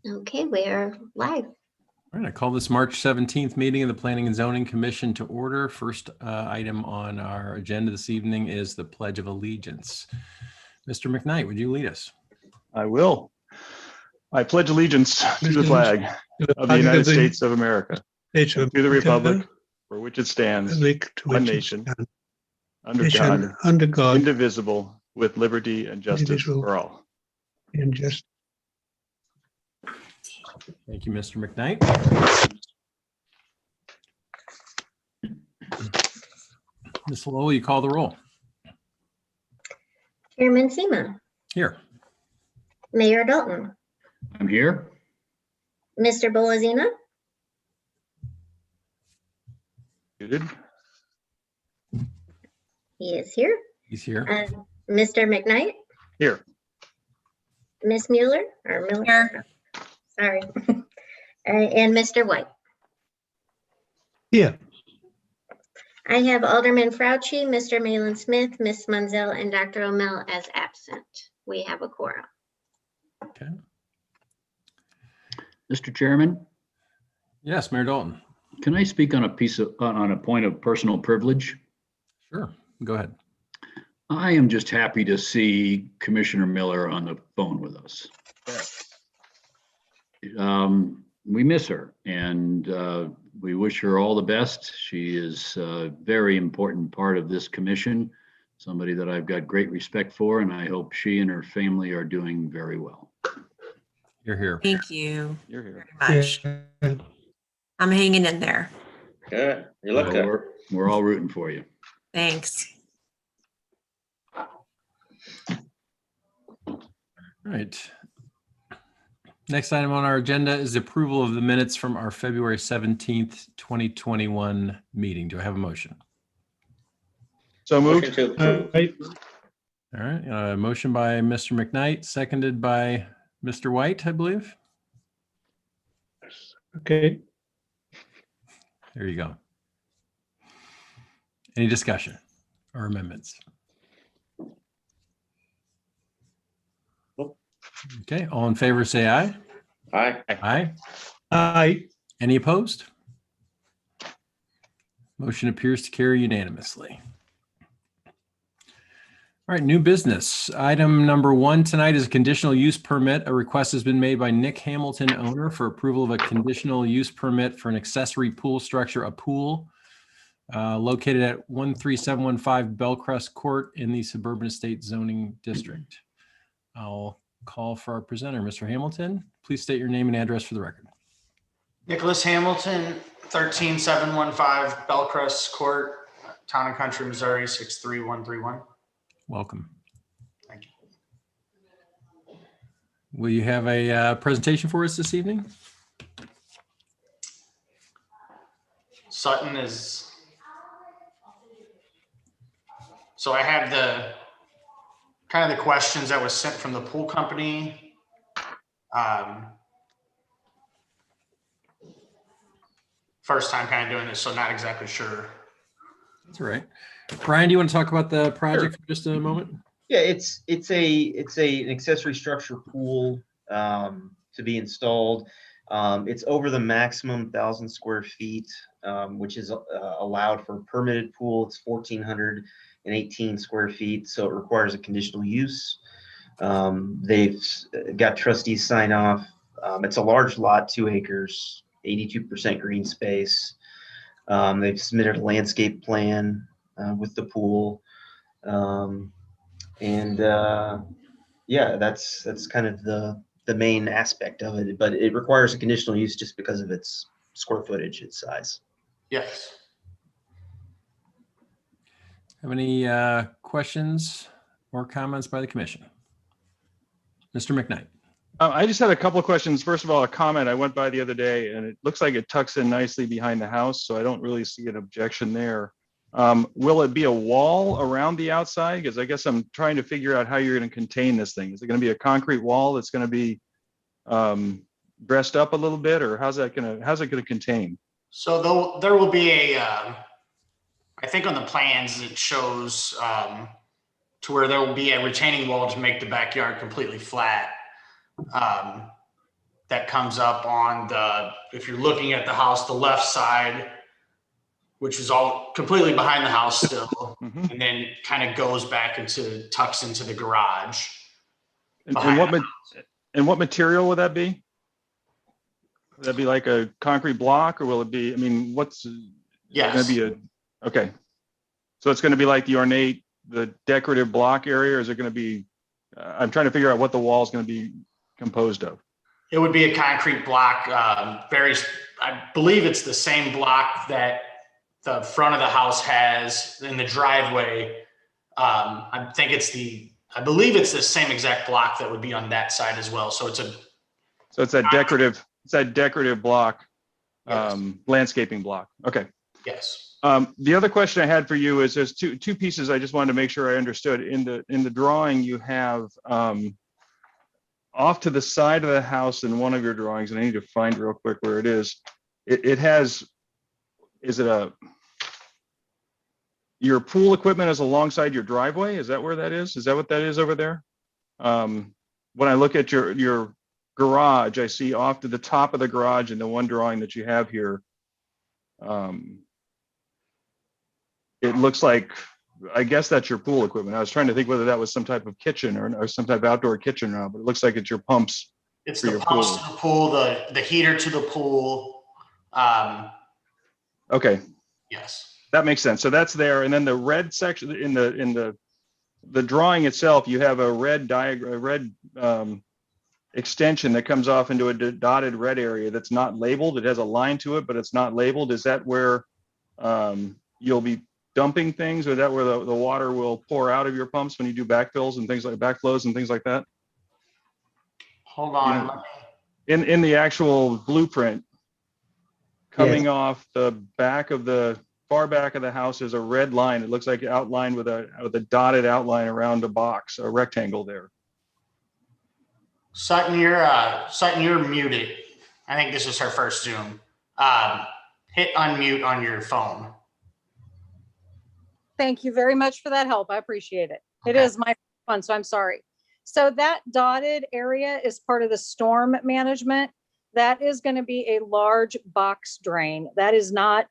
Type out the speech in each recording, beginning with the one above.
Okay, we are live. All right, I call this March 17th meeting of the Planning and Zoning Commission to order. First item on our agenda this evening is the Pledge of Allegiance. Mr. McKnight, would you lead us? I will. I pledge allegiance to the flag of the United States of America, and to the republic for which it stands, one nation, under God, indivisible, with liberty and justice for all. Thank you, Mr. McKnight. Ms. Lowell, you call the roll. Chairman Sema, Here. Mayor Dalton, I'm here. Mr. Bolazina, Muted. he is here. He's here. Mr. McKnight, Here. Miss Mueller, or Miller, Here. sorry, and Mr. White. Yeah, I have Alderman Fauci, Mr. Malin Smith, Miss Munzel, and Dr. O'Mell as absent. We have a quorum. Okay. Mr. Chairman, Yes, Mayor Dalton. can I speak on a point of personal privilege? Sure. Go ahead. I am just happy to see Commissioner Miller on the phone with us. We miss her, and we wish her all the best. She is a very important part of this commission, somebody that I've got great respect for, and I hope she and her family are doing very well. You're here. Thank you You're here. very much. I'm hanging in there. Good. You look Well, good. we're all rooting for you. Thanks. All right. Next item on our agenda is approval of the minutes from our February 17th, 2021 meeting. Do I have a motion? So Motion moved. to approve. All right. Motion by Mr. McKnight, seconded by Mr. White, I believe. okay. There you go. Any discussion or amendments? Okay, all in favor, say aye. Aye. Aye. Aye. Any opposed? Motion appears to carry unanimously. All right, new business. Item number 1 tonight is a conditional use permit. A request has been made by Nick Hamilton, owner, for approval of a conditional use permit for an accessory pool structure, a pool located at 13715 Bellcrest Court in the Suburban Estate Zoning District. I'll call for our presenter, Mr. Hamilton. Please state your name and address for the record. Nicholas Hamilton, 13715 Bellcrest Court, Town and Country, Missouri, 63131. Welcome. Thank you. Will you have a presentation for us this evening? Sutton is, so I have the kind of the questions that was sent from the pool company. First time kind of doing this, so not exactly sure. That's all right. Brian, do you want to talk about the project for just a moment? Yeah, it's an accessory structure pool to be installed. It's over the maximum 1,000 square feet, which is allowed for a permitted pool. It's 1,418 square feet, so it requires a conditional use. They've got trustees sign off. It's a large lot, 2 acres, 82% green space. They've submitted a landscape plan with the pool. Yeah, that's kind of the main aspect of it, but it requires a conditional use just because of its square footage, its size. Yes. Have any questions or comments by the commission? Mr. McKnight. I just had a couple of questions. First of all, a comment. I went by the other day and it looks like it tucks in nicely behind the house, so I don't really see an objection there. Will it be a wall around the outside? Because I guess I'm trying to figure out how you're going to contain this thing. Is it going to be a concrete wall that's going to be dressed up a little bit, or how's it going to contain? So there will be a, I think on the plans it shows to where there will be a retaining wall to make the backyard completely flat. that comes up on the, if you're looking at the house, the left side, which is all completely behind the house still, Mhm. and then kind of goes back tucks into the garage. And behind what material would that be? Would that be like a concrete block, or will it be, I mean, what's Yes. going to be okay. So it's going to be like the decorative block area, or is it going to be, I'm trying to figure out what the wall is going to be composed of. It would be a concrete block, I believe it's the same block that the front of the house has in the driveway. I believe it's the same exact block that would be on that side as well. So it's that decorative block, Yes. Landscaping block. Okay. Yes. The other question I had for you is there's two pieces I just wanted to make sure I understood. In the drawing, you have off to the side of the house in one of your drawings, and I need to find real quick where it is. It has, your pool equipment is alongside your driveway? Is that where that is? Is that what that is over there? When I look at your garage, I see off to the top of the garage in the one drawing that you have here. It looks like, I guess that's your pool equipment. I was trying to think whether that was some type of kitchen or some type of outdoor kitchen now, but it looks like it's your pumps. It's for the your pumps pool. to the pool, the heater to the pool. Okay, Yes. that makes sense. So that's there. And then the red section in the drawing itself, you have a red extension that comes off into a dotted red area that's not labeled. It has a line to it, but it's not labeled. Is that where you'll be dumping things, or is that where the water will pour out of your pumps when you do backfills and things like backflows and things like that? Hold on. In the actual blueprint, coming off the far back of the house is a red line. It looks like outlined with a dotted outline around a box, a rectangle there. Sutton, you're muted. I think this is her first Zoom. Hit unmute on your phone. Thank you very much for that help. I appreciate it. It Okay. is my fun, so I'm sorry. So that dotted area is part of the storm management. That is going to be a large box drain. That is not,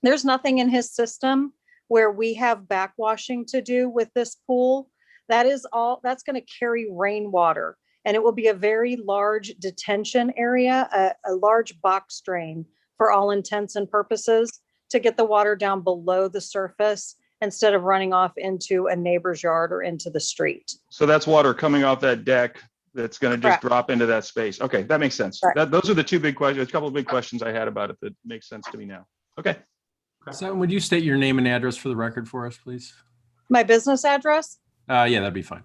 there's nothing in his system where we have backwashing to do with this pool. That is all, that's going to carry rainwater, and it will be a very large detention area, a large box drain for all intents and purposes, to get the water down below the surface instead of running off into a neighbor's yard or into the street. So that's water coming off that deck that's going to just Correct. drop into that space. Okay, that makes sense. Correct. Those are the two big questions, a couple of big questions I had about it that makes sense to me now. Okay. So would you state your name and address for the record for us, please? My business address? Yeah, that'd be fine.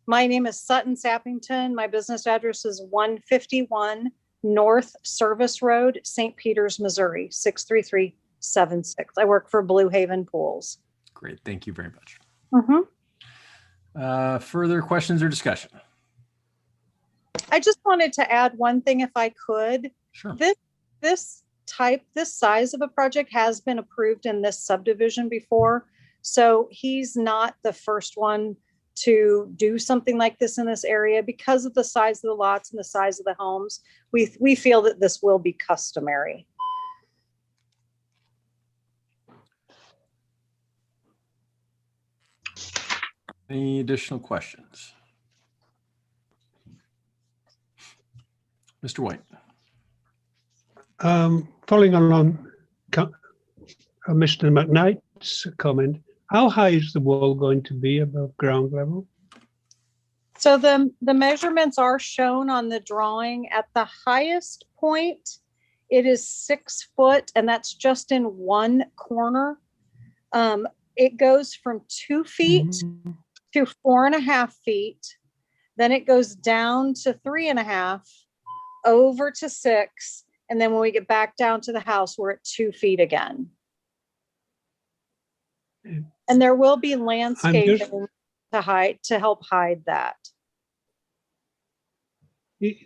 My name is Sutton Sappington. My business address is 151 North Service Road, St. Peters, Missouri, 63376. I work for Blue Haven Pools. Great. Thank you very much. Mhm. Further questions or discussion? I just wanted to add one thing if I could. Sure. This size of a project has been approved in this subdivision before. So he's not the first one to do something like this in this area because of the size of the lots and the size of the homes. We feel that this will be customary. Any additional questions? Mr. White. Following on Mr. McKnight's comment, how high is the wall going to be above ground level? So the measurements are shown on the drawing. At the highest point, it is 6 foot, and that's just in one corner. It goes from 2 feet to 4.5 feet. Then it goes down to 3.5, over to 6. And then when we get back down to the house, we're at 2 feet again. And there will be landscaping to help hide that.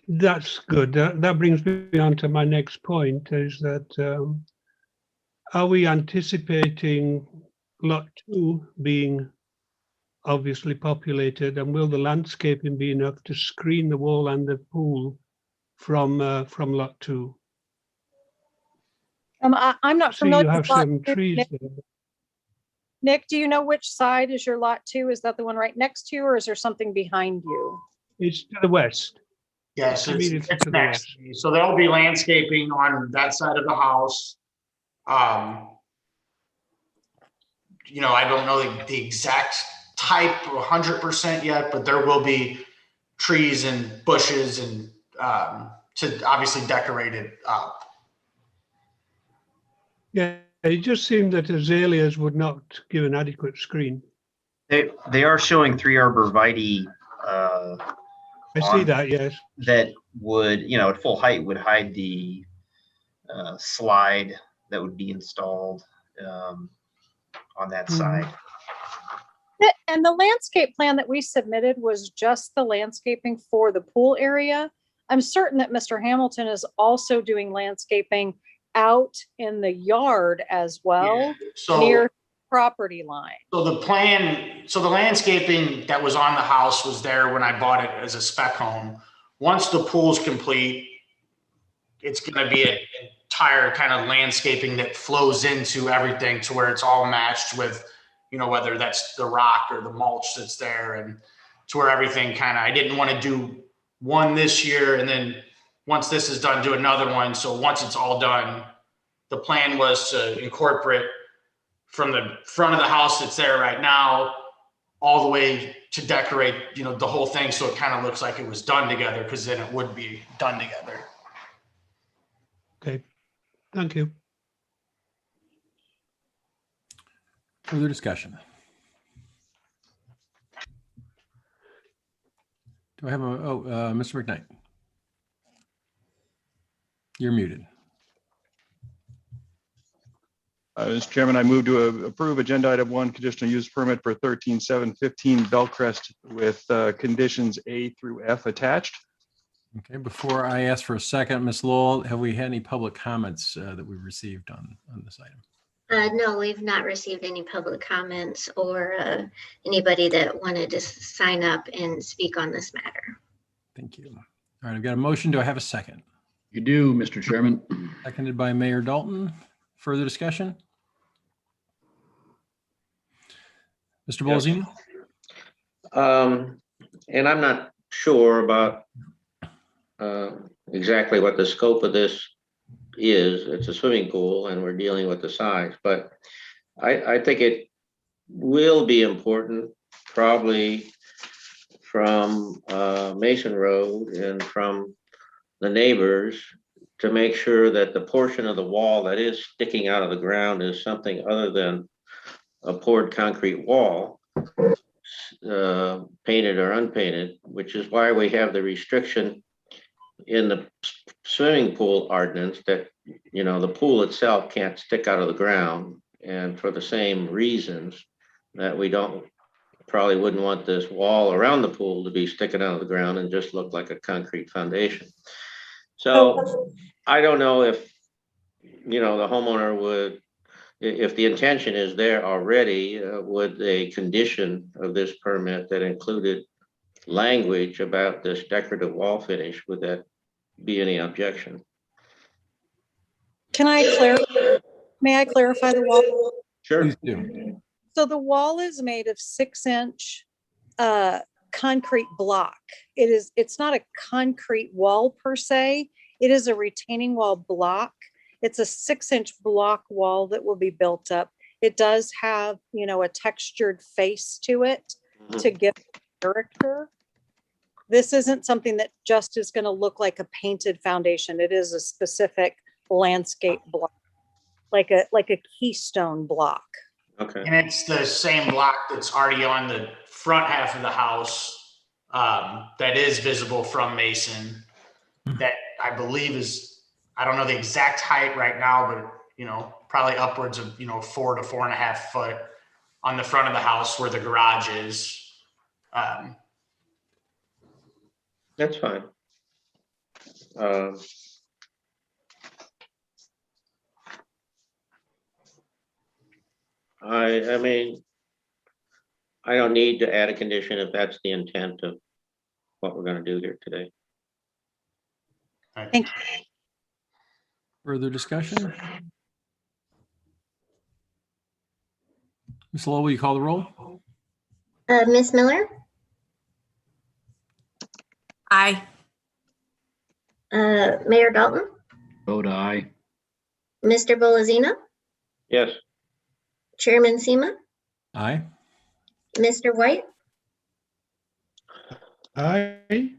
That's good. That brings me on to my next point, is that are we anticipating lot 2 being obviously populated, and will the landscaping be enough to screen the wall and the pool from lot 2. I'm not See, familiar you have with lot some 2. trees Nick, there. Nick, do you know which side is your lot 2? Is that the one right next to you, or is there something behind you? It's to the west. Yes, Immediately it's to the next. west. So there'll be landscaping on that side of the house. You know, I don't know the exact type 100% yet, but there will be trees and bushes and to obviously decorate it up. Yeah, it just seemed that azaleas would not give an adequate screen. They are showing 3 arborvitae I see that, yes. that would, at full height would hide the slide that would be installed on that side. And the landscape plan that we submitted was just the landscaping for the pool area. I'm certain that Mr. Hamilton is also doing landscaping out in the yard as well, So near property line. So the landscaping that was on the house was there when I bought it as a spec home. Once the pool's complete, it's going to be an entire kind of landscaping that flows into everything to where it's all matched with, you know, whether that's the rock or the mulch that's there, and to where everything kind of, I didn't want to do one this year and then once this is done, do another one. So once it's all done, the plan was to incorporate from the front of the house that's there right now all the way to decorate, you know, the whole thing, so it kind of looks like it was done together, because then it would be done together. Okay, thank you. Further discussion? Do I have Mr. McKnight? You're muted. Mr. Chairman, I move to approve agenda item 1, conditional use permit for 13715 Bellcrest with conditions A through F attached. Okay, before I ask for a second, Ms. Lowell, have we had any public comments that we've received on this item? No, we've not received any public comments or anybody that wanted to sign up and speak on this matter. Thank you. All right, I've got a motion. Do I have a second? You do, Mr. Chairman. Seconded by Mayor Dalton. Further discussion? Mr. Bolzino? And I'm not sure about exactly what the scope of this is. It's a swimming pool and we're dealing with the size, but I think it will be important, probably from Mason Road and from the neighbors, to make sure that the portion of the wall that is sticking out of the ground is something other than a poured concrete wall, painted or unpainted, which is why we have the restriction in the swimming pool ordinance that, you know, the pool itself can't stick out of the ground. And for the same reasons that we probably wouldn't want this wall around the pool to be sticking out of the ground and just look like a concrete foundation. So I don't know if, you know, the homeowner would, if the intention is there already, would a condition of this permit that included language about this decorative wall finish, would that be any objection? Can I clarify? May I clarify the wall? Sure. Please do. So the wall is made of 6-inch concrete block. It's not a concrete wall per se. It is a retaining wall block. It's a 6-inch block wall that will be built up. It does have, you know, a textured face to it to give character. This isn't something that just is going to look like a painted foundation. It is a specific landscape block, like a keystone block. Okay. And it's the same block that's already on the front half of the house that is visible from Mason, that I believe is, I don't know the exact height right now, but, you know, probably upwards of, you know, 4 to 4.5 foot on the front of the house where the garage is. That's fine. I mean, I don't need to add a condition if that's the intent of what we're going to do here today. Thank Further discussion? Ms. Lowell, will you call the roll? Ms. Miller, Aye. Mayor Dalton, Vote aye. Mr. Bolazina, Yes, Chairman Sema, Aye. Mr. White, Aye.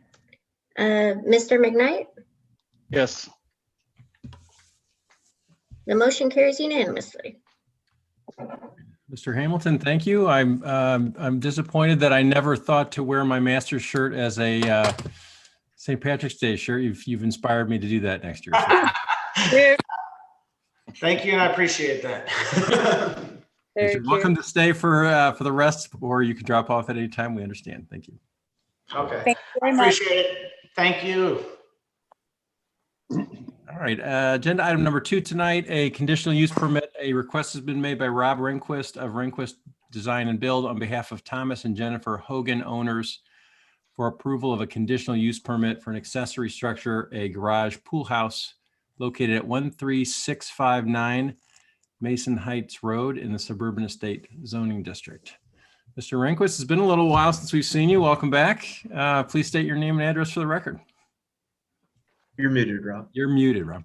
Mr. McKnight. Yes. The motion carries unanimously. Mr. Hamilton, thank you. I'm disappointed that I never thought to wear my master's shirt as a St. Patrick's Day shirt. You've inspired me to do that next year. So Thank you, and I appreciate that. you're welcome to stay for the rest, or you can drop off at any time. We understand. Thank you. Okay, Thank you very much. appreciate it. Thank you. All right, agenda item number 2 tonight, a conditional use permit. A request has been made by Rob Rehnquist of Rehnquist Design and Build on behalf of Thomas and Jennifer Hogan, owners, for approval of a conditional use permit for an accessory structure, a garage pool house located at 13659 Mason Heights Road in the Suburban Estate Zoning District. Mr. Rehnquist, it's been a little while since we've seen you. Welcome back. Please state your name and address for the record. You're muted, Rob. You're muted, Rob.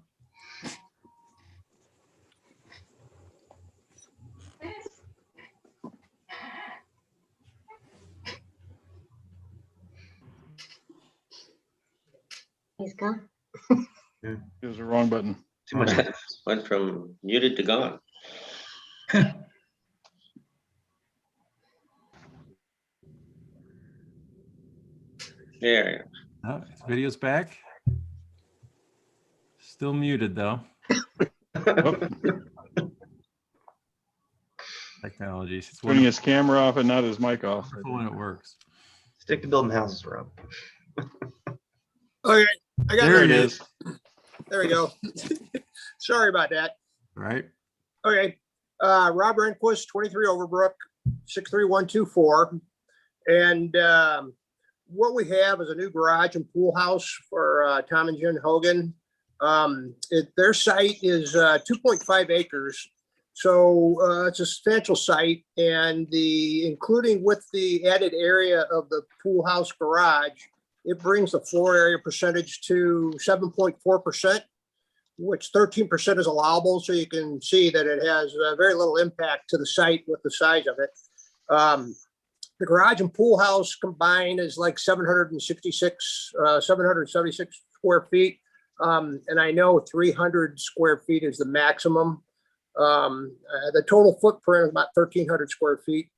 He's gone. It was the wrong button. Too much. went from muted to gone. There. Oh, video's back. Still muted though. Technologies. It's Turning his camera off and not his mic off. wonderful when it works. Stick to building houses, Rob. Okay, I got There it. it is. There we go. Sorry about that. All right. Okay, Rob Rehnquist, 23 Overbrook, 63124. And what we have is a new garage and pool house for Tom and Jen Hogan. Their site is 2.5 acres. So it's a substantial site, and including with the added area of the pool house garage, it brings the floor area percentage to 7.4%, which 13% is allowable. So you can see that it has very little impact to the site with the size of it. The garage and pool house combined is like 776 square feet. And I know 300 square feet is the maximum. The total footprint is about 1,300 square feet.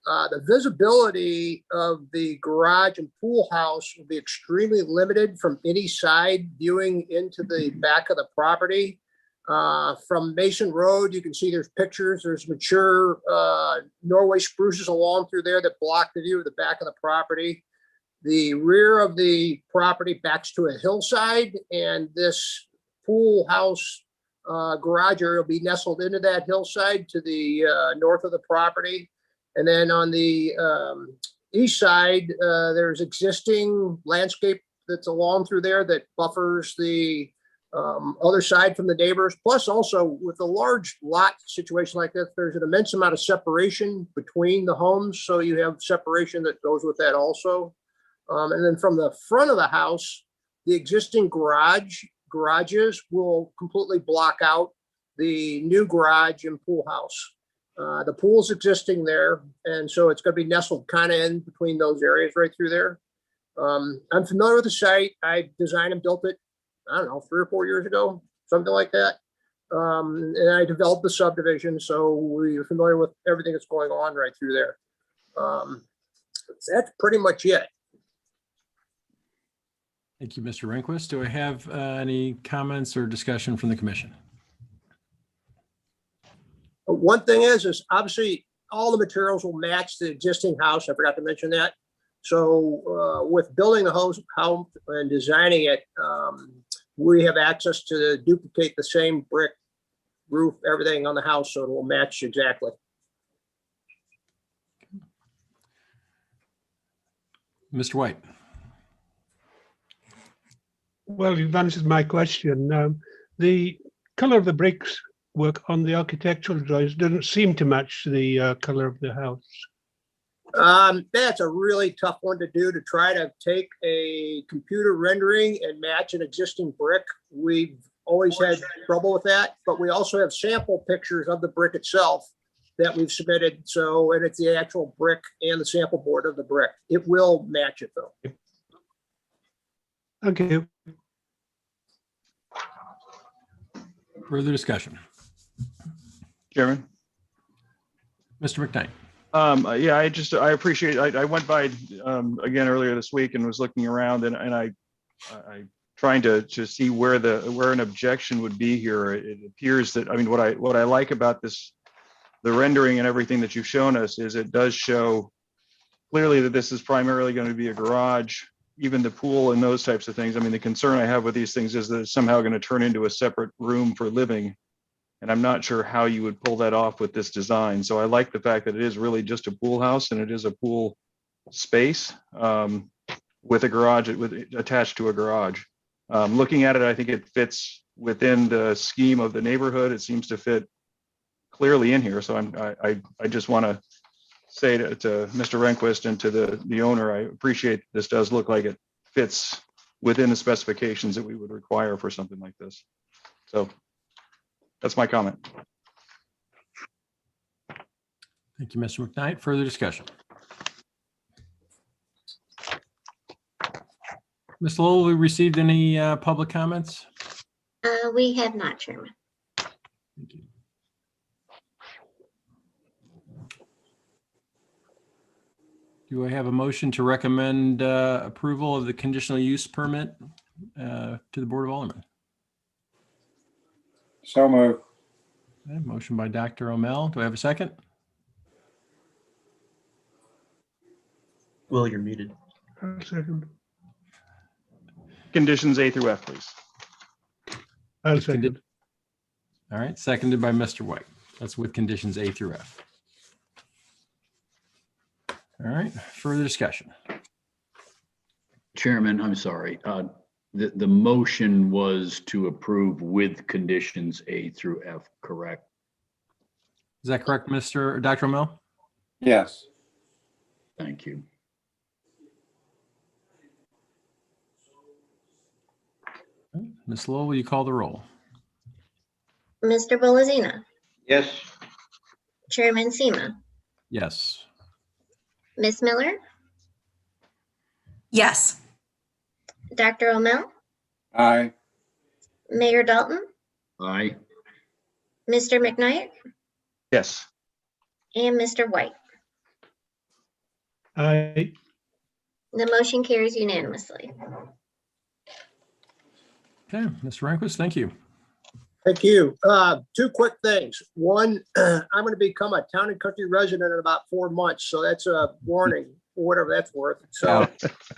The visibility of the garage and pool house will be extremely limited from any side viewing into the back of the property. From Mason Road, you can see there's pictures. There's mature Norway spruces along through there that block the view of the back of the property. The rear of the property backs to a hillside, and this pool house garage area will be nestled into that hillside to the north of the property. And then on the east side, there's existing landscape that's along through there that buffers the other side from the neighbors. Plus also with a large lot situation like this, there's an immense amount of separation between the homes. So you have separation that goes with that also. And then from the front of the house, the existing garages will completely block out the new garage and pool house. The pool's existing there, and so it's going to be nestled kind of in between those areas right through there. I'm familiar with the site. I designed and built it, I don't know, 3 or 4 years ago, something like that. And I developed the subdivision, so we're familiar with everything that's going on right through there. That's pretty much it. Thank you, Mr. Rehnquist. Do I have any comments or discussion from the commission? One thing is obviously all the materials will match the existing house. I forgot to mention that. So with building the house and designing it, we have access to duplicate the same brick roof, everything on the house, so it will match exactly. Mr. White. Well, you've answered my question. The color of the bricks work on the architectural drawings doesn't seem to match the color of the house. That's a really tough one to do, to try to take a computer rendering and match an existing brick. We've always had trouble with that, but we also have sample pictures of the brick itself that we've submitted. So, and it's the actual brick and the sample board of the brick. It will match it though. Okay. Further discussion? Chairman? Mr. McKnight? Yeah, I appreciate, I went by again earlier this week and was looking around and I trying to see where an objection would be here. It appears that, I mean, what I like about this, the rendering and everything that you've shown us, is it does show clearly that this is primarily going to be a garage, even the pool and those types of things. I mean, the concern I have with these things is that it's somehow going to turn into a separate room for living. And I'm not sure how you would pull that off with this design. So I like the fact that it is really just a pool house and it is a pool space with a garage, attached to a garage. Looking at it, I think it fits within the scheme of the neighborhood. It seems to fit clearly in here. So I just want to say to Mr. Rehnquist and to the owner, I appreciate this does look like it fits within the specifications that we would require for something like this. So that's my comment. Thank you, Mr. McKnight. Further discussion? Ms. Lowell, we received any public comments? We have not, Chairman. Thank you. Do I have a motion to recommend approval of the conditional use permit to the Board of Aldermen? So moved. Okay, motion by Dr. O'Mell. Do I have a second? Will, you're muted. Second. Conditions A through F, please. I'll second. All right, seconded by Mr. White. That's with conditions A through F. All right, further discussion. Chairman, I'm sorry. The motion was to approve with conditions A through F, correct? Is that correct, Dr. O'Mell? Yes. Thank you. Ms. Lowell, will you call the roll? Mr. Bolazina, Yes. Chairman Sema, Yes. Ms. Miller, Yes. Dr. O'Mell, Aye. Mayor Dalton, Aye. Mr. McKnight, Yes. and Mr. White. Aye. The motion carries unanimously. Okay, Mr. Rehnquist, thank you. Thank you. Two quick things. One, I'm going to become a town and country resident in about 4 months. So that's a warning, or whatever that's worth. So,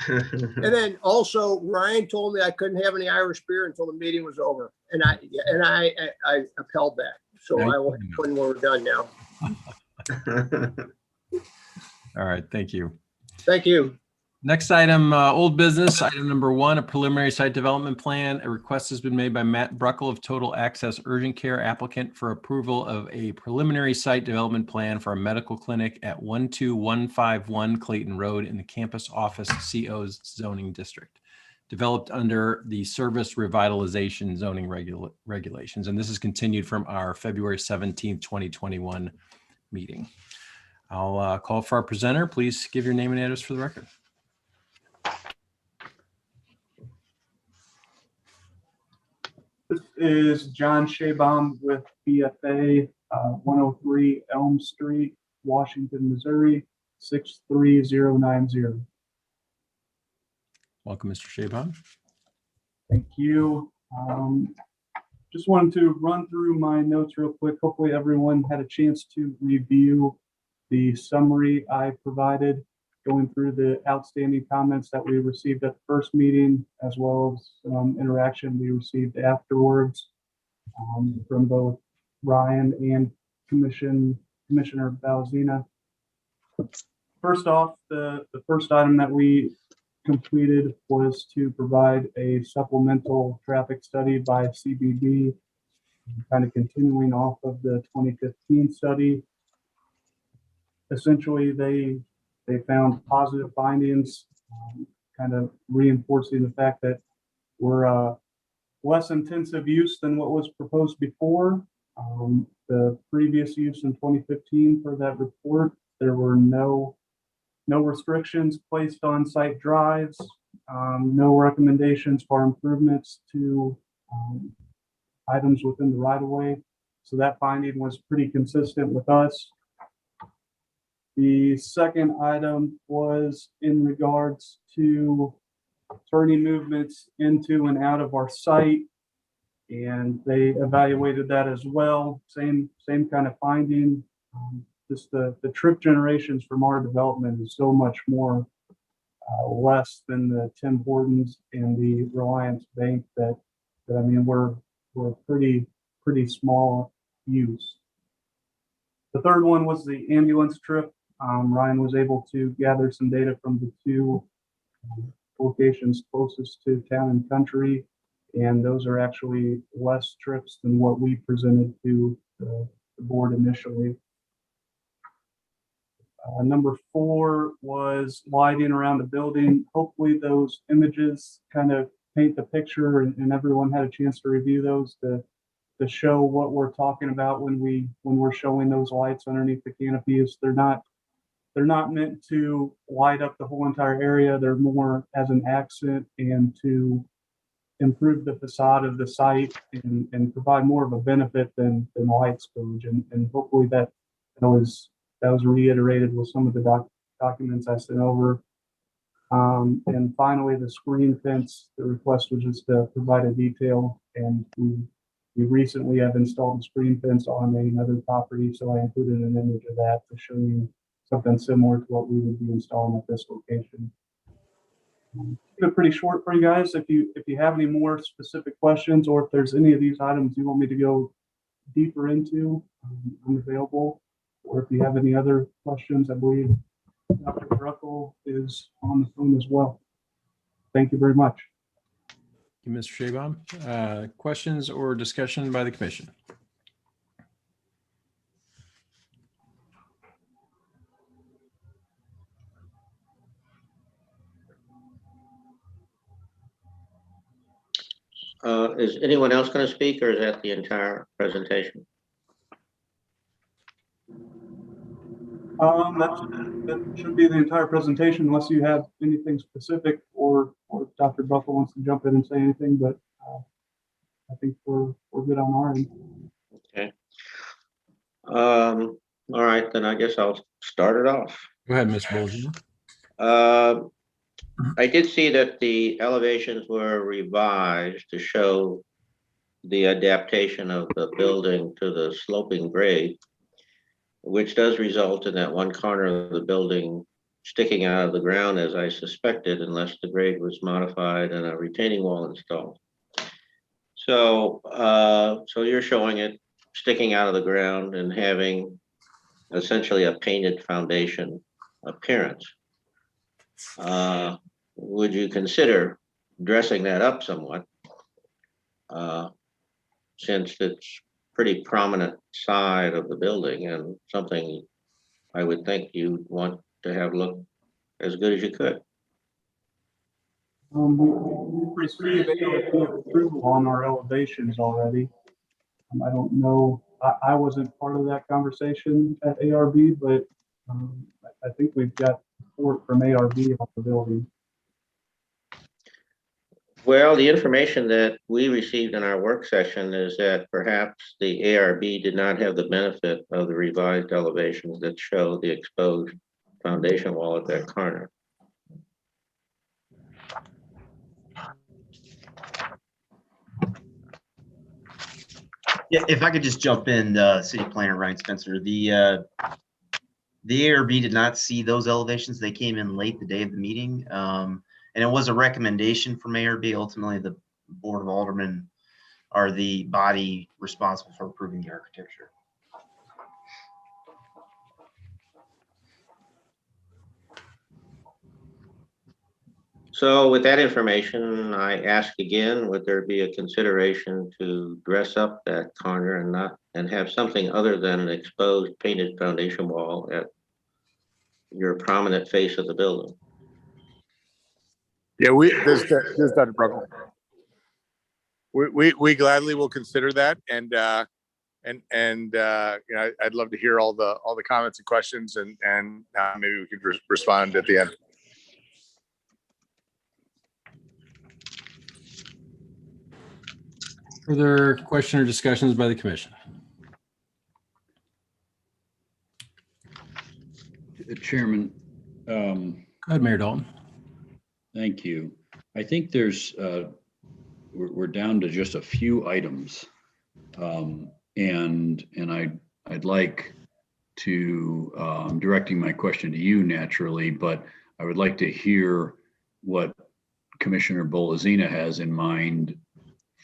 and then also Ryan told me I couldn't have any Irish beer until the meeting was over. And I upheld that. So I will when we're done now. All right, thank you. Thank you. Next item, old business, item number 1, a preliminary site development plan. A request has been made by Matt Bruckle of Total Access Urgent Care applicant for approval of a preliminary site development plan for a medical clinic at 12151 Clayton Road in the campus office CO's zoning district, developed under the service revitalization zoning regulations. And this is continued from our February 17th, 2021 meeting. I'll call for our presenter. Please give your name and address for the record. This is John Shabaum with BFA, 103 Elm Street, Washington, Missouri, 63090. Welcome, Mr. Shabaum. Thank you. Just wanted to run through my notes real quick. Hopefully everyone had a chance to review the summary I provided, going through the outstanding comments that we received at the first meeting, as well as interaction we received afterwards from both Ryan and Commissioner Balzina. First off, the first item that we completed was to provide a supplemental traffic study by CBB, kind of continuing off of the 2015 study. Essentially, they found positive findings, kind of reinforcing the fact that we're less intensive use than what was proposed before. The previous use in 2015 for that report, there were no restrictions placed on site drives, no recommendations for improvements to items within the right of way. So that finding was pretty consistent with us. The second item was in regards to turning movements into and out of our site, and they evaluated that as well. Same kind of finding. Just the trip generations from our development is so much more less than the Tim Hortons and the Reliance Bank that I mean we're pretty small use. The third one was the ambulance trip. Ryan was able to gather some data from the two locations closest to Town and Country, and those are actually less trips than what we presented to the board initially. Number 4 was lighting around the building. Hopefully those images kind of paint the picture, and everyone had a chance to review those to show what we're talking about when we're showing those lights underneath the canopies. They're not meant to light up the whole entire area. They're more as an accent and to improve the facade of the site and provide more of a benefit than light spillage. And hopefully that was reiterated with some of the documents I sent over. And finally, the screen fence, the request was just to provide a detail, and we recently have installed a screen fence on another property, so I included an image of that to show you something similar to what we would be installing at this location. Keep it pretty short for you guys. If you have any more specific questions, or if there's any of these items you want me to go deeper into, I'm available. Or if you have any other questions, I believe Dr. Bruckle is on the phone as well. Thank you very much. Thank you, Mr. Shabaum. Questions or discussion by the commission? Is anyone else going to speak, or is that the entire presentation? That should be the entire presentation, unless you have anything specific, or Dr. Buffalo wants to jump in and say anything, but I think we're good on our end. Okay. All right, then I guess I'll start it off. Go ahead, Mr. Bolger. I did see that the elevations were revised to show the adaptation of the building to the sloping grade, which does result in that one corner of the building sticking out of the ground, as I suspected, unless the grade was modified and a retaining wall installed. So, so you're showing it sticking out of the ground and having essentially a painted foundation appearance. Would you consider dressing that up somewhat, since it's pretty prominent side of the building and something I would think you'd want to have look as good as you could? We received approval on our elevations already. I don't know, I wasn't part of that conversation at ARB, but I think we've got support from ARB on the building. Well, the information that we received in our work session is that perhaps the ARB did not have the benefit of the revised elevations that show the exposed foundation wall at that corner. Yeah, if I could just jump in, City Planner Ryan Spencer, the ARB did not see those elevations. They came in late the day of the meeting. And it was a recommendation from ARB. Ultimately, the Board of Aldermen are the body responsible for approving the architecture. So with that information, I ask again, would there be a consideration to dress up that corner and have something other than an exposed painted foundation wall at your prominent face of the building? Yeah, this is Dr. Bruckle. We gladly will consider that, and you know, I'd love to hear all the comments and questions, and maybe we could respond at the end. Further question or discussions by the commission? Chairman. Go ahead, Mayor Dalton. Thank you. I think there's, we're down to just a few items. And I'd like to, I'm directing my question to you naturally, but I would like to hear what Commissioner Bolazina has in mind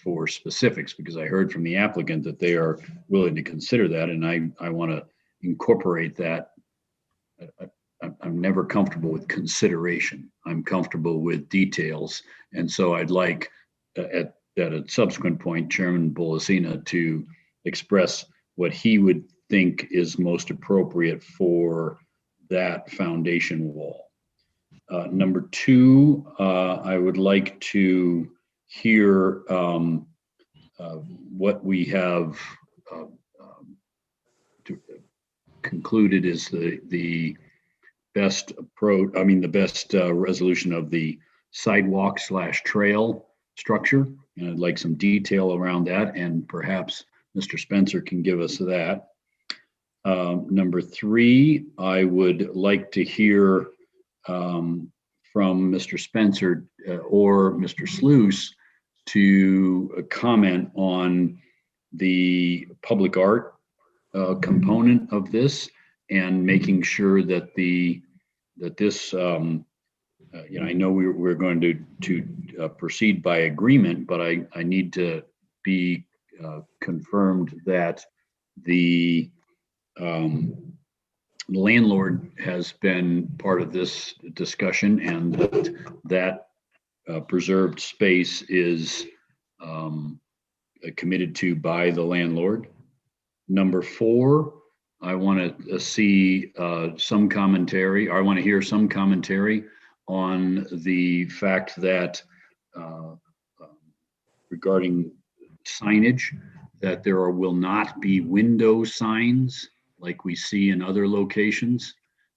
for specifics, because I heard from the applicant that they are willing to consider that, and I want to incorporate that. I'm never comfortable with consideration. I'm comfortable with details. And so I'd like at a subsequent point, Chairman Bolazina to express what he would think is most appropriate for that foundation wall. Number two, I would like to hear what we have concluded is the best approach, the best resolution of the sidewalk / trail structure. And I'd like some detail around that, and perhaps Mr. Spencer can give us that. Number three, I would like to hear from Mr. Spencer or Mr. Sluice to comment on the public art component of this, and making sure that this, I know we're going to proceed by agreement, but I need to be confirmed that the landlord has been part of this discussion, and that preserved space is committed to by the landlord. Number four, I want to see some commentary, or I want to hear some commentary on the fact that regarding signage, that there will not be window signs like we see in other locations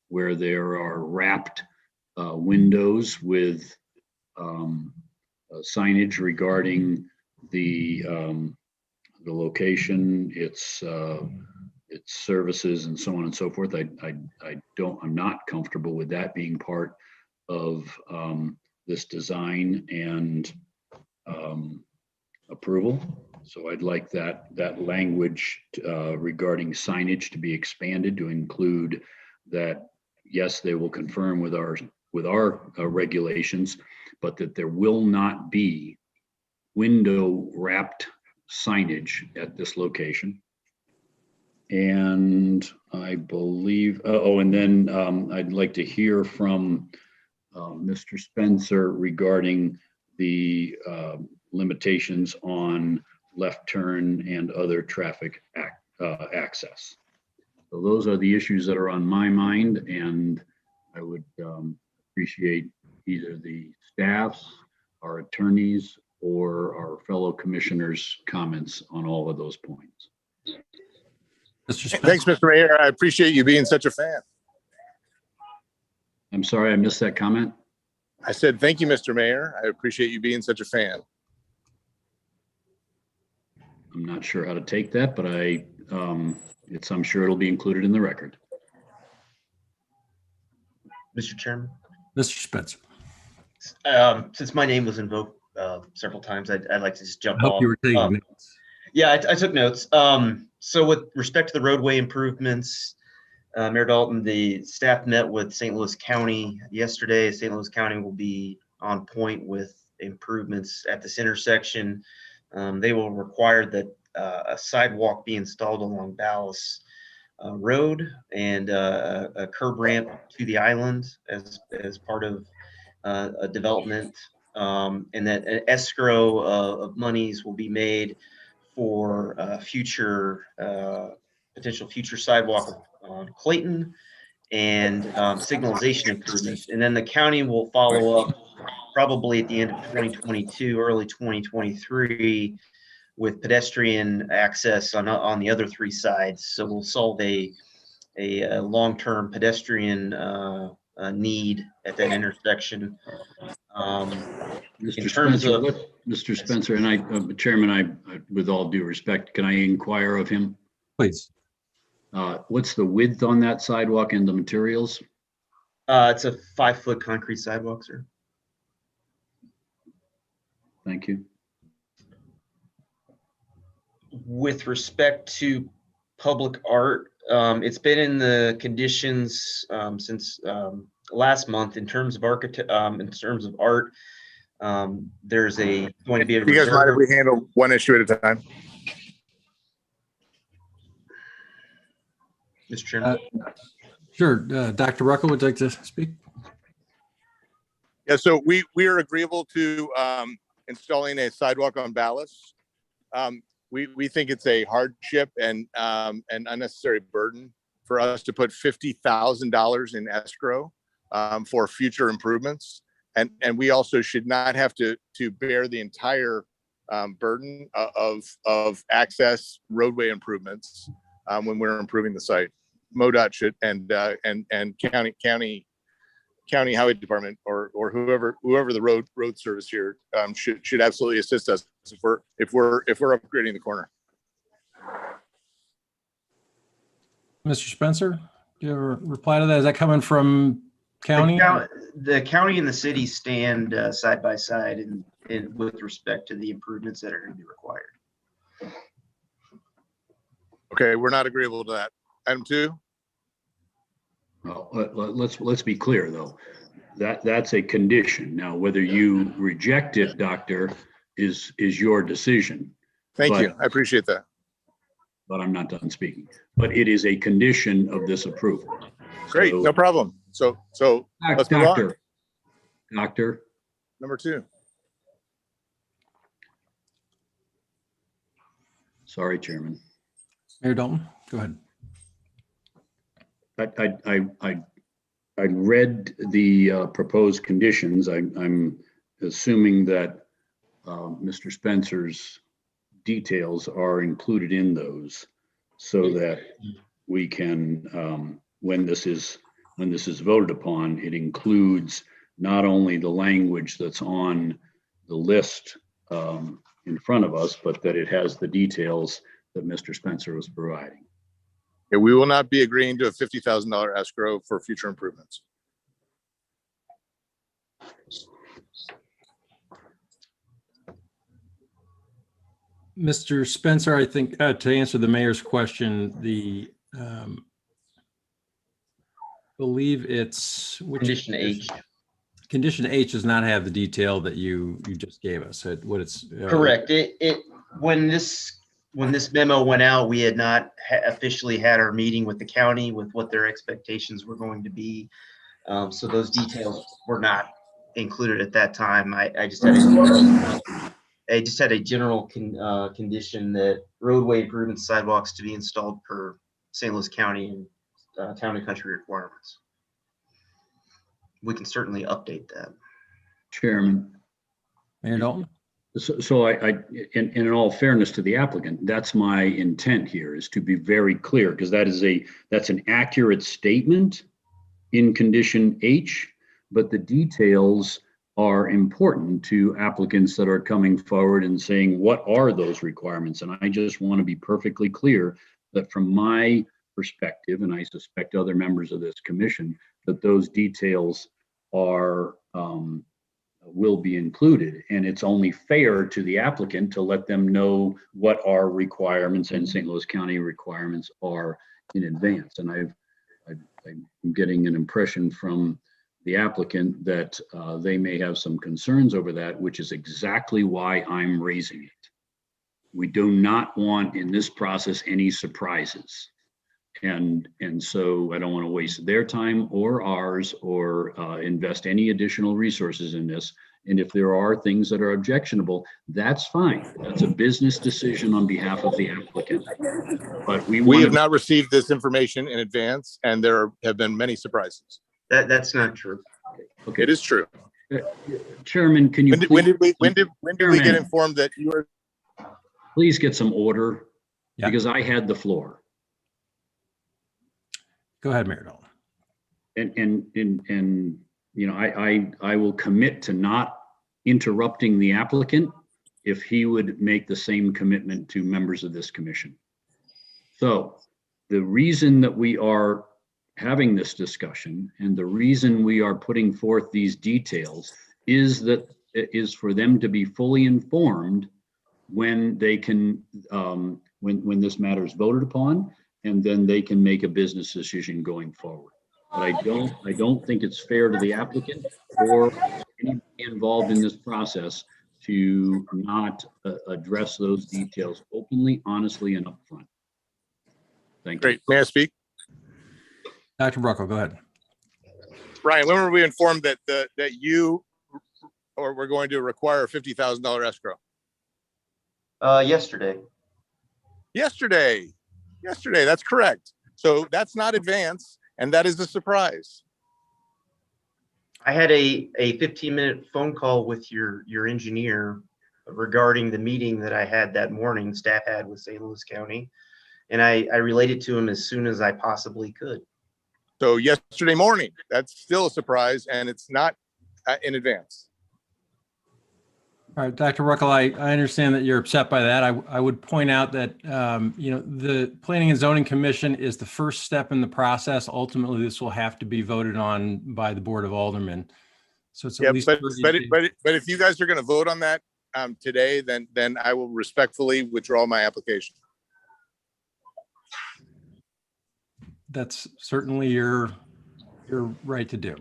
where there are wrapped windows with signage regarding the location, its services, and so on and so forth. I'm not comfortable with that being part of this design and approval. So I'd like that language regarding signage to be expanded to include that, yes, they will confirm with our regulations, but that there will not be window wrapped signage at this location. And I believe, and then I'd like to hear from Mr. Spencer regarding the limitations on left turn and other traffic access. So those are the issues that are on my mind, and I would appreciate either the staff's, our attorneys, or our fellow commissioners' comments on all of those points. Thanks, Mr. Mayor. I appreciate you being such a fan. I'm sorry, I missed that comment. I said, thank you, Mr. Mayor. I appreciate you being such a fan. I'm not sure how to take that, but I'm sure it'll be included in the record. Mr. Chairman. Mr. Spencer. Since my name was invoked several times, I'd like to just jump I hope off. you were taking notes. Yeah, I took notes. So with respect to the roadway improvements, Mayor Dalton, the staff met with St. Louis County yesterday. St. Louis County will be on point with improvements at this intersection. They will require that a sidewalk be installed along Dallas Road and a curb ramp to the island as part of a development, and that an escrow of monies will be made for future potential future sidewalk on Clayton and signalization improvements. And then the county will follow up probably at the end of 2022, early 2023, with pedestrian access on the other three sides. So we'll solve a long-term pedestrian need at that intersection. Mr. Spencer, Mr. Spencer, and I, Chairman, I, with all due respect, can I inquire of him? Please. What's the width on that sidewalk and the materials? It's a 5-foot concrete sidewalk, sir. Thank you. With respect to public art, it's been in the conditions since last month. In terms of art, there's going to be a You guys mind if we handle one issue at a time? Mr. Chairman. Sure. Dr. Ruckel would like to speak. Yeah, so we are agreeable to installing a sidewalk on ballast. We think it's a hardship and an unnecessary burden for us to put $50,000 in escrow for future improvements. And we also should not have to bear the entire burden of access roadway improvements when we're improving the site. MoDOT should and county highway department or whoever the road service here should absolutely assist us if we're upgrading the corner. Mr. Spencer, do you have a reply to that? Is that coming from county? The county and the city stand side by side in with respect to the improvements that are going to be required. Okay, we're not agreeable to that. Item 2. Well, let's be clear though. That's a condition. Now, whether you reject it, Doctor, is your decision. Thank you. I appreciate that. But I'm not done speaking. But it is a condition of this approval. Great, So, no problem. So let's move on. Doctor. Number 2. Sorry, Chairman. Mayor Dalton, go ahead. I read the proposed conditions. I'm assuming that Mr. Spencer's details are included in those so that we can, when this is voted upon, it includes not only the language that's on the list in front of us, but that it has the details that Mr. Spencer was providing. Okay, we will not be agreeing to a $50,000 escrow for future improvements. Mr. Spencer, I think to answer the mayor's question, the believe it's Condition H. Condition H does not have the detail that you just gave us. What it's Correct. When this memo went out, we had not officially had our meeting with the county with what their expectations were going to be. So those details were not included at that time. I just had a general condition that roadway improvement sidewalks to be installed per St. Louis County and Town and Country requirements. We can certainly update that. Chairman. Mayor Dalton. So in all fairness to the applicant, that's my intent here, is to be very clear, because that's an accurate statement in condition H, but the details are important to applicants that are coming forward and saying, what are those requirements? And I just want to be perfectly clear that from my perspective, and I suspect other members of this commission, that those details are will be included, and it's only fair to the applicant to let them know what our requirements and St. Louis County requirements are in advance. And I'm getting an impression from the applicant that they may have some concerns over that, which is exactly why I'm raising it. We do not want in this process any surprises. And so I don't want to waste their time or ours or invest any additional resources in this. And if there are things that are objectionable, that's fine. That's a business decision on behalf of the applicant. But we We want have to, not received this information in advance, and there have been many surprises. That's not true. okay, It is true. Chairman, can you When did please, we get Chairman, informed that you were? please get some order? Yeah. Because I had the floor. Go ahead, Mayor Dalton. And you know, I will commit to not interrupting the applicant if he would make the same commitment to members of this commission. So the reason that we are having this discussion and the reason we are putting forth these details is for them to be fully informed when they can, when this matter is voted upon, and then they can make a business decision going forward. But I don't think it's fair to the applicant or anybody involved in this process to not address those details openly, honestly, and upfront. Thank you. Great. May I speak? Dr. Brucko, go ahead. Brian, when were we informed that you or we're going to require a $50,000 escrow? Yesterday. Yesterday, that's correct. So that's not advance, and that is a surprise. I had a 15-minute phone call with your engineer regarding the meeting that I had that morning, staff had with St. Louis County, and I related to him as soon as I possibly could. So yesterday morning, that's still a surprise, and it's not in advance. All right, Dr. Ruckel, I understand that you're upset by that. I would point out that, you know, the Planning and Zoning Commission is the first step in the process. Ultimately, this will have to be voted on by the Board of Aldermen. So it's at least but if you guys are going to vote on that today, then I will respectfully withdraw my application. That's certainly your right to do.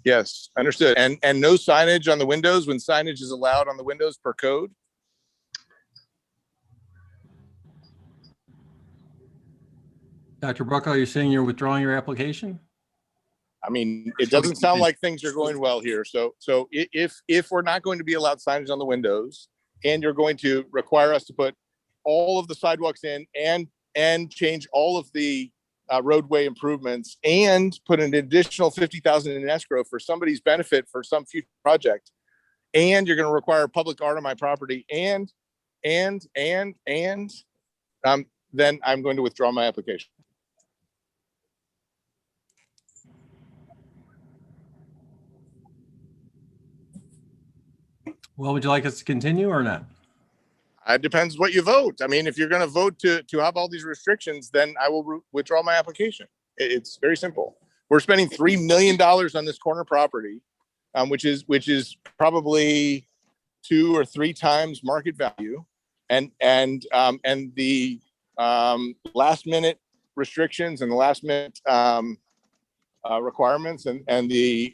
Yes, understood. And no signage on the windows when signage is allowed on the windows per code? Dr. Brucko, you're saying you're withdrawing your application? I mean, it doesn't sound like things are going well here. So if we're not going to be allowed signage on the windows and you're going to require us to put all of the sidewalks in and change all of the roadway improvements and put an additional 50,000 in escrow for somebody's benefit for some future project, and you're going to require public art on my property, and then I'm going to withdraw my application. Well, would you like us to continue or not? It depends what you vote. I mean, if you're going to vote to have all these restrictions, then I will withdraw my application. It's very simple. We're spending $3 million on this corner property, which is probably 2 or 3 times market value, and the last minute restrictions and the last minute requirements and the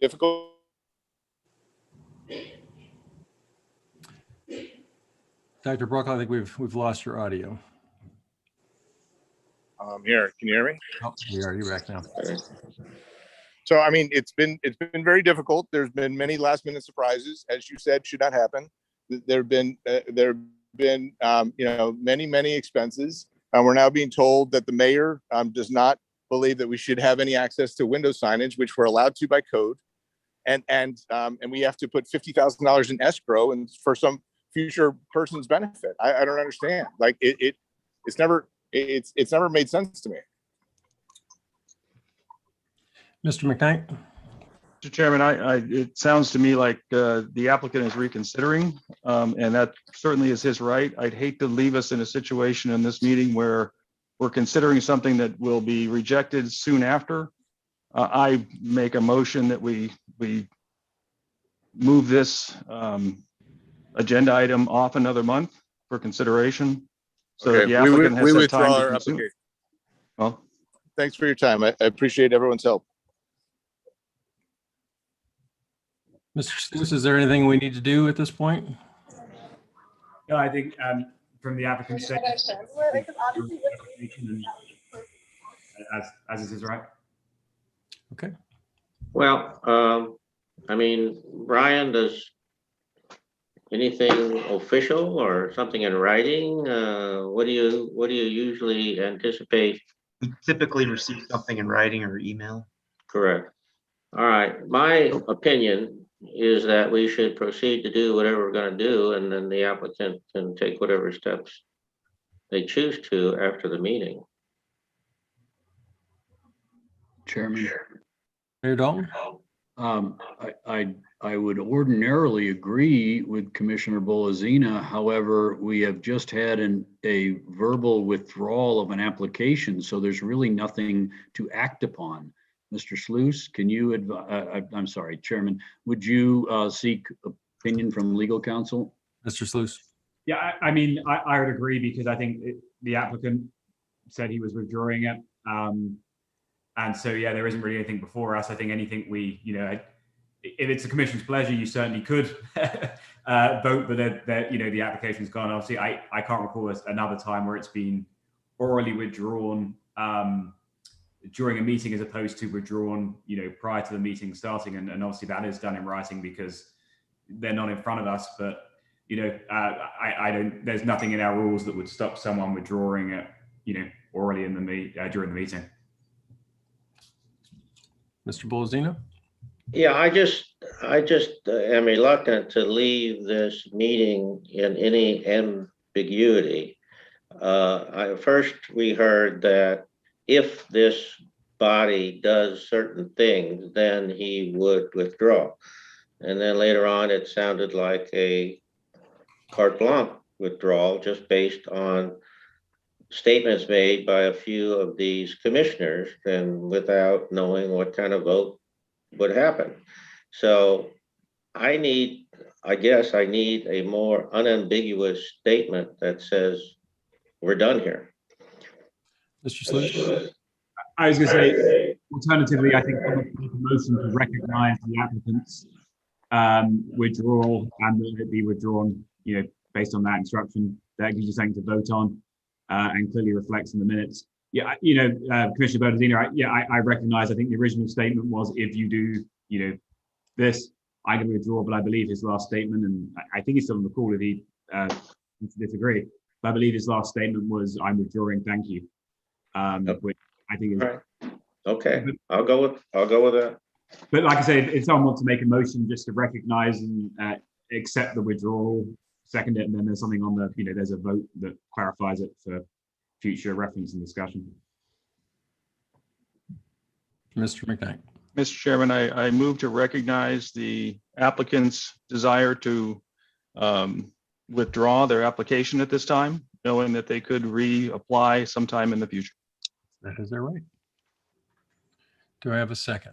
difficult. Dr. Brucko, I think we've lost your audio. Here, can you hear me? Oh, we are. You're back now. So, I mean, it's been very difficult. There's been many last minute surprises, as you said, should not happen. There have been you know, many expenses. We're now being told that the mayor does not believe that we should have any access to window signage, which we're allowed to by code, and we have to put $50,000 in escrow and for some future person's benefit. I don't understand. Like it's never made sense to me. Mr. McKnight? Mr. Chairman, it sounds to me like the applicant is reconsidering, and that certainly is his right. I'd hate to leave us in a situation in this meeting where we're considering something that will be rejected soon after. I make a motion that we move this agenda item off another month for consideration. So that the applicant has had time to consume. Well, thanks for your time. I appreciate everyone's help. Mr. Sluice, is there anything we need to do at this point? No, I think from the applicant saying as this is right. Okay. Well, I mean, Brian, does anything official or something in writing? What do you usually anticipate? We typically receive something in writing or email. Correct. All right. My opinion is that we should proceed to do whatever we're going to do, and then the applicant can take whatever steps they choose to after the meeting. Chairman. Mayor Dalton? I would ordinarily agree with Commissioner Bolazina. However, we have just had a verbal withdrawal of an application, so there's really nothing to act upon. Mr. Sluice, can you, I'm sorry, Chairman, would you seek opinion from legal counsel? Mr. Sluice? Yeah, I mean, I would agree because I think the applicant said he was withdrawing it. And so, yeah, there isn't really anything before us. I think anything we, if it's the commission's pleasure, you certainly could vote, but the application's gone. Obviously, I can't recall another time where it's been orally withdrawn during a meeting as opposed to withdrawn, prior to the meeting starting. And obviously that is done in writing because they're not in front of us. But, I don't, there's nothing in our rules that would stop someone withdrawing it, orally in the during the meeting. Mr. Bolazino? Yeah, I just am reluctant to leave this meeting in any ambiguity. First, we heard that if this body does certain things, then he would withdraw. And then later on, it sounded like a carte blanche withdrawal just based on statements made by a few of these commissioners and without knowing what kind of vote would happen. So I guess I need a more unambiguous statement that says we're done here. Mr. Sluice? I was going to say, alternatively, I think someone can make a motion to recognize the applicant's withdrawal and that it be withdrawn, based on that instruction. That gives you something to vote on and clearly reflects in the minutes. Yeah, Commissioner Bernardino, I recognize, I think the original statement was if you do, this, I'm going to withdraw, but I believe his last statement, and I think he's still on the call if he disagree, but I believe his last statement was, I'm withdrawing, thank you. Which I think is right. Okay. I'll go with that. But like I said, if someone wants to make a motion just to recognize and accept the withdrawal, second it, and then there's something on the, there's a vote that clarifies it for future reference and discussion. Mr. McKnight? Mr. Chairman, I move to recognize the applicant's desire to withdraw their application at this time, knowing that they could reapply sometime in the future. That is their right. Do I have a second?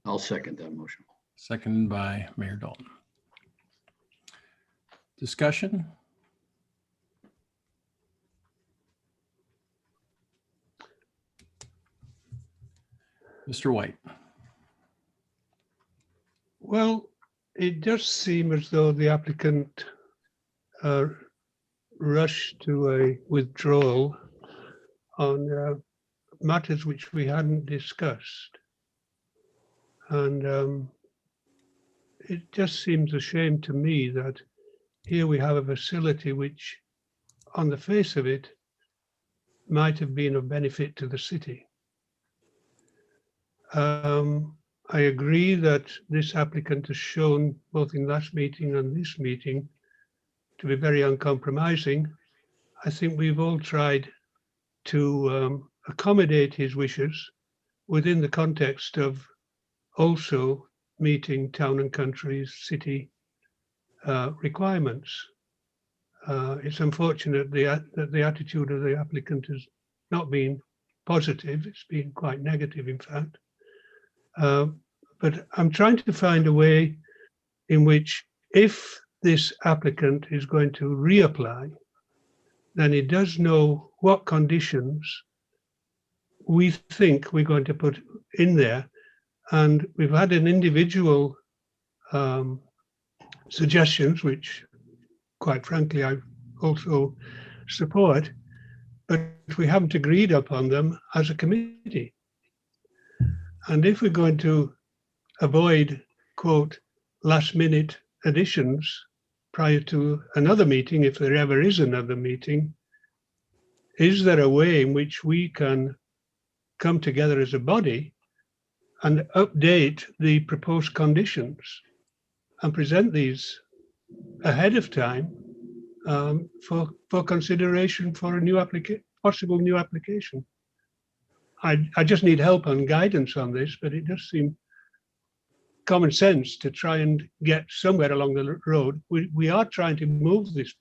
I'll second that motion. Seconded by Mayor Dalton. Discussion? Mr. White? Well, it does seem as though the applicant rushed to a withdrawal on matters which we hadn't discussed. And it just seems a shame to me that here we have a facility which, on the face of it, might have been of benefit to the city. I agree that this applicant has shown, both in last meeting and this meeting, to be very uncompromising. I think we've all tried to accommodate his wishes within the context of also meeting town and country's city requirements. It's unfortunate that the attitude of the applicant has not been positive. It's been quite negative, in fact. But I'm trying to find a way in which, if this applicant is going to reapply, then he does know what conditions we think we're going to put in there. And we've had an individual suggestions, which quite frankly I also support, but we haven't agreed upon them as a committee. And if we're going to avoid, quote, last minute additions prior to another meeting, if there ever is another meeting, is there a way in which we can come together as a body and update the proposed conditions and present these ahead of time for consideration for a new possible new application? I just need help and guidance on this, but it does seem common sense to try and get somewhere along the road. We are trying to move this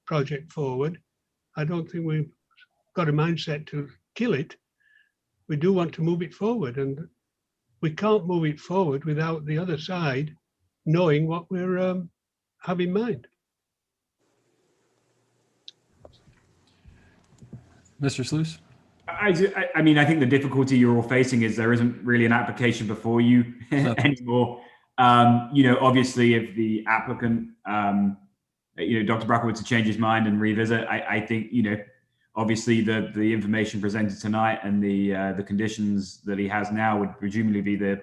project forward. I don't think we've got a mindset to kill it. We do want to move it forward, and we can't move it forward without the other side knowing what we're have in mind. Mr. Sluice? I mean, I think the difficulty you're all facing is there isn't really an application before you anymore. Obviously, if the applicant, Dr. Bracker were to change his mind and revisit, I think, obviously the information presented tonight and the conditions that he has now would presumably be the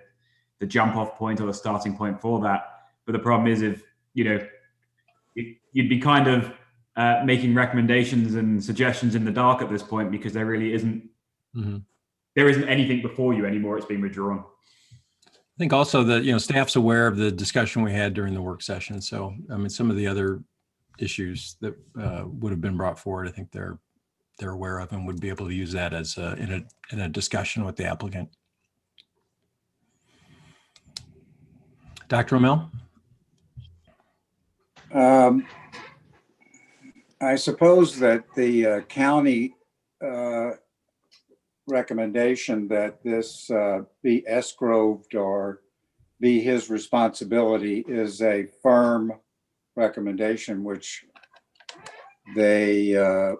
jump off point or the starting point for that. But the problem is if, you'd be kind of making recommendations and suggestions in the dark at this point, because there really isn't, there isn't anything before you anymore. It's been withdrawn. I think also that, staff's aware of the discussion we had during the work session. So, I mean, some of the other issues that would have been brought forward, I think they're aware of and would be able to use that as in a discussion with the applicant. Dr. O'Mell? I suppose that the county recommendation that this be escrowed or be his responsibility is a firm recommendation, which they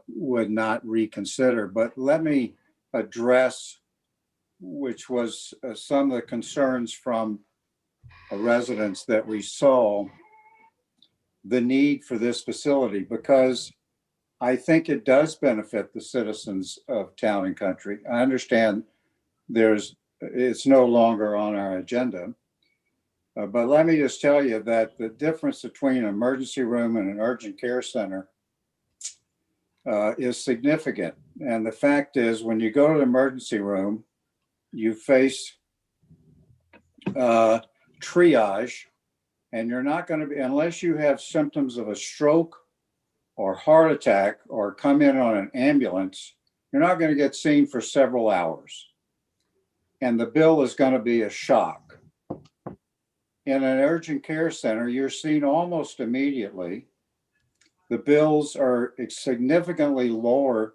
would not reconsider. But let me address, which was some of the concerns from residents that we saw, the need for this facility, because I think it does benefit the citizens of Town and Country. I understand it's no longer on our agenda, but let me just tell you that the difference between an emergency room and an urgent care center is significant. And the fact is, when you go to the emergency room, you face triage, and you're not going to be, unless you have symptoms of a stroke or heart attack or come in on an ambulance, you're not going to get seen for several hours. And the bill is going to be a shock. In an urgent care center, you're seen almost immediately. The bills are significantly lower,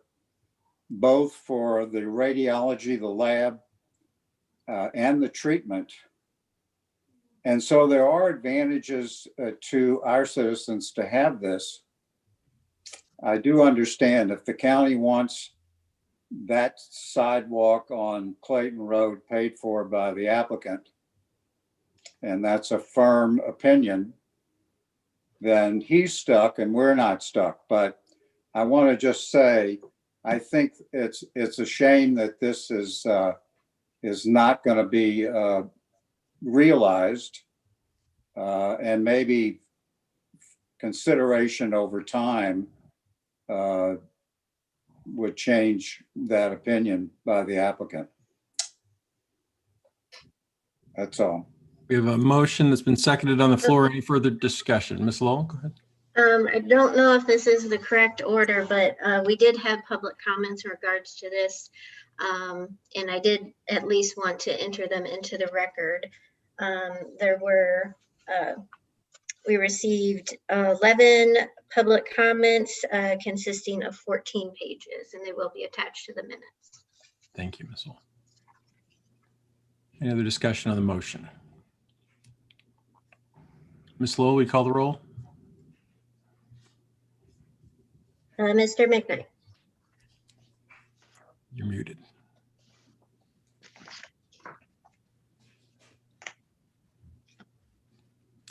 both for the radiology, the lab, and the treatment. And so there are advantages to our citizens to have this. I do understand if the county wants that sidewalk on Clayton Road paid for by the applicant, and that's a firm opinion, then he's stuck and we're not stuck. But I want to just say, I think it's a shame that this is not going to be realized, and maybe consideration over time would change that opinion by the applicant. That's all. We have a motion that's been seconded on the floor. Any further discussion? Ms. Lowell, go ahead. I don't know if this is the correct order, but we did have public comments in regards to this. And I did at least want to enter them into the record. We received 11 public comments consisting of 14 pages, and they will be attached to the minutes. Thank you, Ms. Lowell. Any other discussion on the motion? Ms. Lowell, we call the roll? Mr. McKnight. You're muted.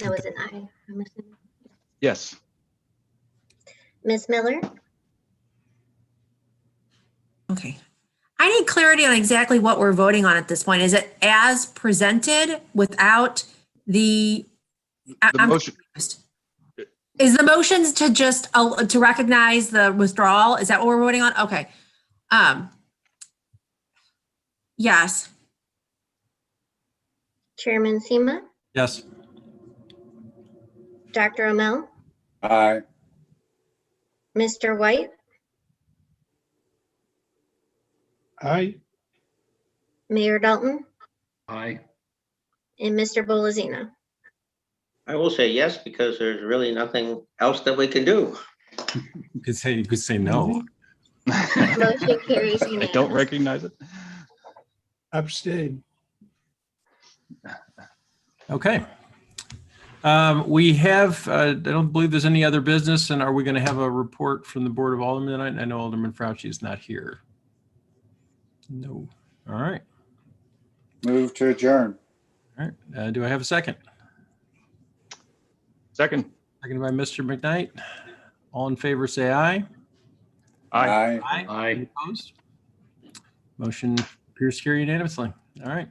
That was an aye, I'm assuming. Yes. Ms. Miller, Okay. I need clarity on exactly what we're voting on at this point. Is it as presented without the? The motion, confused. Is the motions to just to recognize the withdrawal? Is that what we're voting on? Okay. Yes. Chairman Sima, Yes. Dr. Amell, Aye. Mr. White, Aye. Mayor Dalton, Aye. and Mr. Bolazina. I will say yes, because there's really nothing else that we can do. You could say no. Motion carries I don't unanimously. recognize it. Abstain. Okay. We have, I don't believe there's any other business, and are we going to have a report from the Board of Aldermen tonight? I know Alderman Fauci is not here. No. All right. Move to adjourn. All right. Do I have a second? Second. Seconded by Mr. McKnight. All in favor, say aye. Aye. Aye. Aye. Any opposed? Motion appears to carry unanimously. All right.